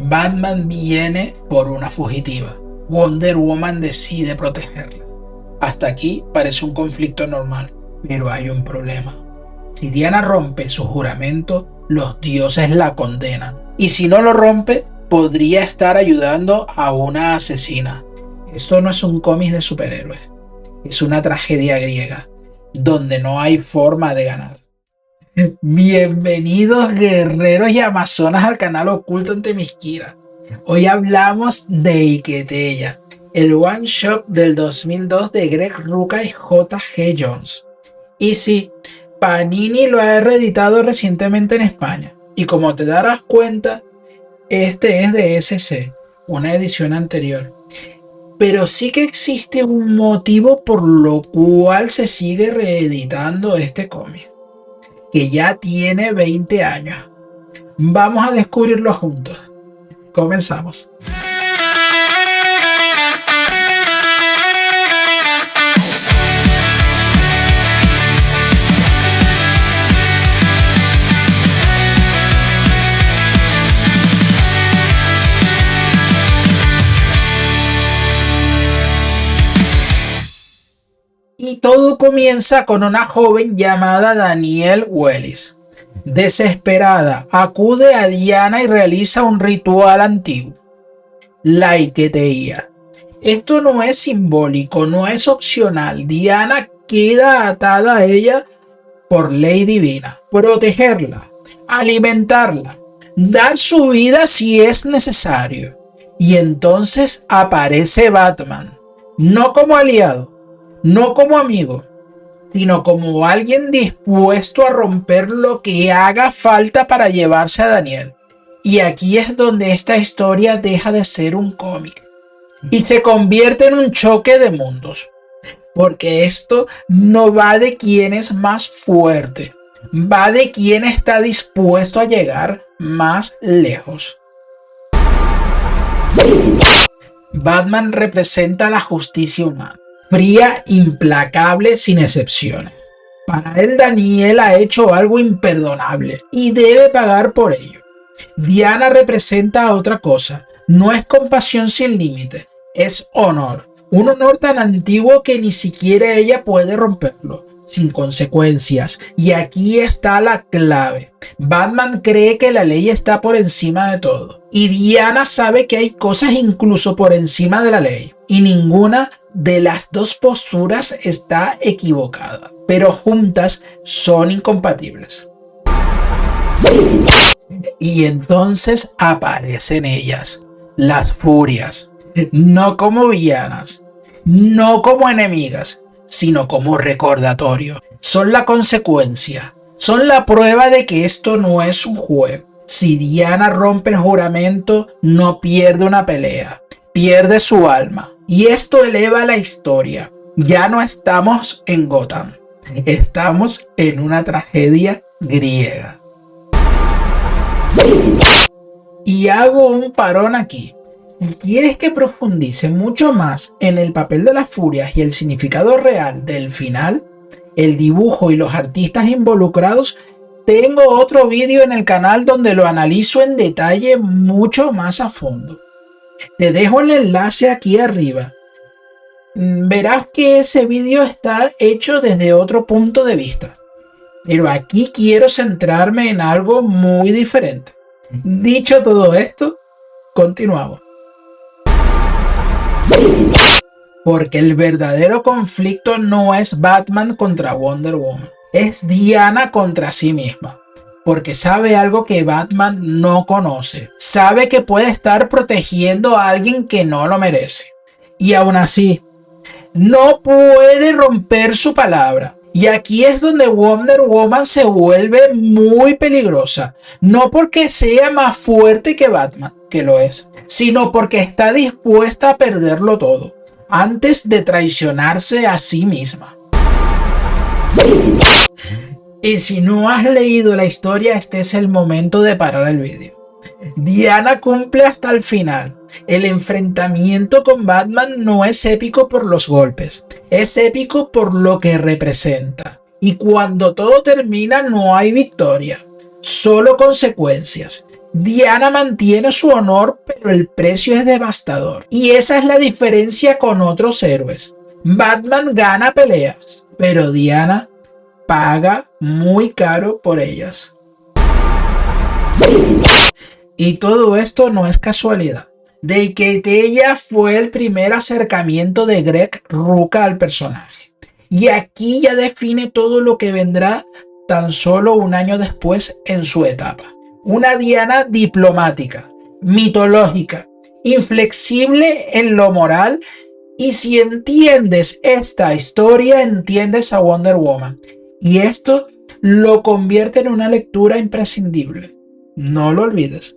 Batman viene por una fugitiva. Wonder Woman decide protegerla. Hasta aquí parece un conflicto normal, pero hay un problema. Si Diana rompe su juramento, los dioses la condenan. Y si no lo rompe, podría estar ayudando a una asesina. Esto no es un cómic de superhéroes. Es una tragedia griega, donde no hay forma de ganar. Bienvenidos guerreros y amazonas al canal oculto en Themyscira. Hoy hablamos de Iketeya, el one shot del 2002 de Greg Rucka y J.G. Jones. Y sí, Panini lo ha reeditado recientemente en España. Y como te darás cuenta, este es de SC, una edición anterior. Pero sí que existe un motivo por lo cual se sigue reeditando este cómic, que ya tiene 20 años. Vamos a descubrirlo juntos. Comenzamos. Y todo comienza con una joven llamada Danielle Wellis. Desesperada, acude a Diana y realiza un ritual antiguo, la Iketeya. Esto no es simbólico, no es opcional. Diana queda atada a ella por ley divina. Protegerla, alimentarla, dar su vida si es necesario. Y entonces aparece Batman, no como aliado, no como amigo, sino como alguien dispuesto a romper lo que haga falta para llevarse a Danielle. Y aquí es donde esta historia deja de ser un cómic y se convierte en un choque de mundos. Porque esto no va de quién es más fuerte, va de quién está dispuesto a llegar más lejos. Batman representa la justicia humana. Fría, implacable, sin excepciones. Para él, Danielle ha hecho algo imperdonable y debe pagar por ello. Diana representa otra cosa. No es compasión sin límite, es honor. Un honor tan antiguo que ni siquiera ella puede romperlo, sin consecuencias. Y aquí está la clave. Batman cree que la ley está por encima de todo. Y Diana sabe que hay cosas incluso por encima de la ley. Y ninguna de las dos posturas está equivocada, pero juntas son incompatibles. Y entonces aparecen ellas, las furias, no como villanas, no como enemigas, sino como recordatorio. Son la consecuencia, son la prueba de que esto no es un juego. Si Diana rompe el juramento, no pierde una pelea, pierde su alma. Y esto eleva la historia. Ya no estamos en Gotham, estamos en una tragedia griega. Y hago un parón aquí. Si quieres que profundice mucho más en el papel de las furias y el significado real del final, el dibujo y los artistas involucrados, tengo otro vídeo en el canal donde lo analizo en detalle mucho más a fondo. Te dejo el enlace aquí arriba. Verás que ese vídeo está hecho desde otro punto de vista. Pero aquí quiero centrarme en algo muy diferente. Dicho todo esto, continuamos. Porque el verdadero conflicto no es Batman contra Wonder Woman. Es Diana contra sí misma. Porque sabe algo que Batman no conoce. Sabe que puede estar protegiendo a alguien que no lo merece. Y aún así, no puede romper su palabra. Y aquí es donde Wonder Woman se vuelve muy peligrosa. No porque sea más fuerte que Batman, que lo es, sino porque está dispuesta a perderlo todo antes de traicionarse a sí misma. Y si no has leído la historia, este es el momento de parar el vídeo. Diana cumple hasta el final. El enfrentamiento con Batman no es épico por los golpes, es épico por lo que representa. Y cuando todo termina no hay victoria, solo consecuencias. Diana mantiene su honor, pero el precio es devastador. Y esa es la diferencia con otros héroes. Batman gana peleas, pero Diana paga muy caro por ellas. Y todo esto no es casualidad. De que ella fue el primer acercamiento de Greg Rucka al personaje. Y aquí ya define todo lo que vendrá tan solo un año después en su etapa. Una Diana diplomática, mitológica, inflexible en lo moral. Y si entiendes esta historia, entiendes a Wonder Woman. Y esto lo convierte en una lectura imprescindible. No lo olvides.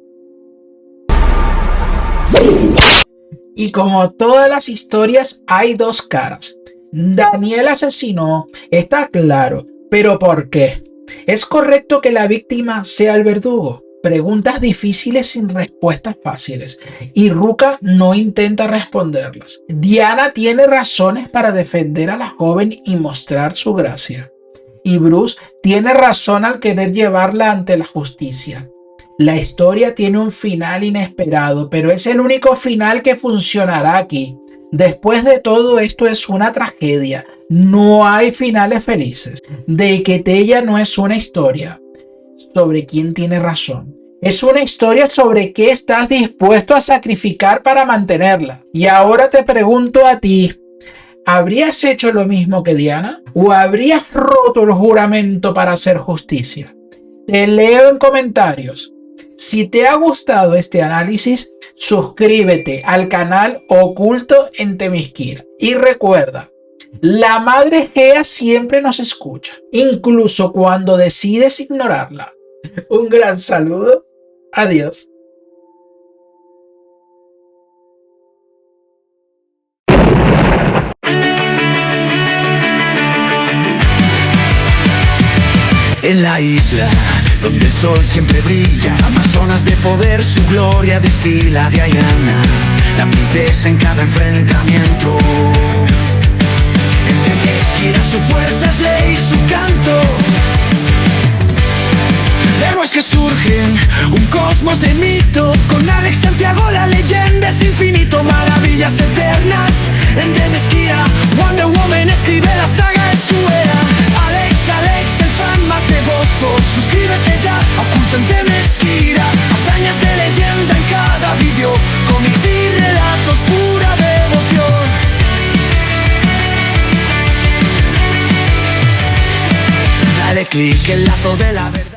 Y como todas las historias, hay dos caras. Daniel asesinó, está claro, pero ¿por qué? ¿Es correcto que la víctima sea el verdugo? Preguntas difíciles sin respuestas fáciles, y Rucka no intenta responderlas. Diana tiene razones para defender a la joven y mostrar su gracia, y Bruce tiene razón al querer llevarla ante la justicia. La historia tiene un final inesperado, pero es el único final que funcionará aquí. Después de todo esto es una tragedia. No hay finales felices. De Quetella no es una historia sobre quién tiene razón. Es una historia sobre qué estás dispuesto a sacrificar para mantenerla. Y ahora te pregunto a ti, ¿habrías hecho lo mismo que Diana? ¿O habrías roto el juramento para hacer justicia? Te leo en comentarios. Si te ha gustado este análisis, suscríbete al canal Oculto en Themyscira. Y recuerda, la Madre Gea siempre nos escucha, incluso cuando decides ignorarla. Un gran saludo. Adiós. En la isla donde el sol siempre brilla, amazonas de poder, su gloria destila Diana, la princesa en cada enfrentamiento. En Themyscira su fuerza es ley, su canto. Héroes que surgen, un cosmos de mito. Con Alex Santiago la leyenda es infinito. Maravillas eternas en Themyscira. Wonder Woman escribe la saga en su era. Alex, el fan más devoto. Suscríbete ya, Oculto en Themyscira. Hazañas de leyenda en cada vídeo. Cómics y relatos, pura devoción. Dale click, el lazo de la verdad.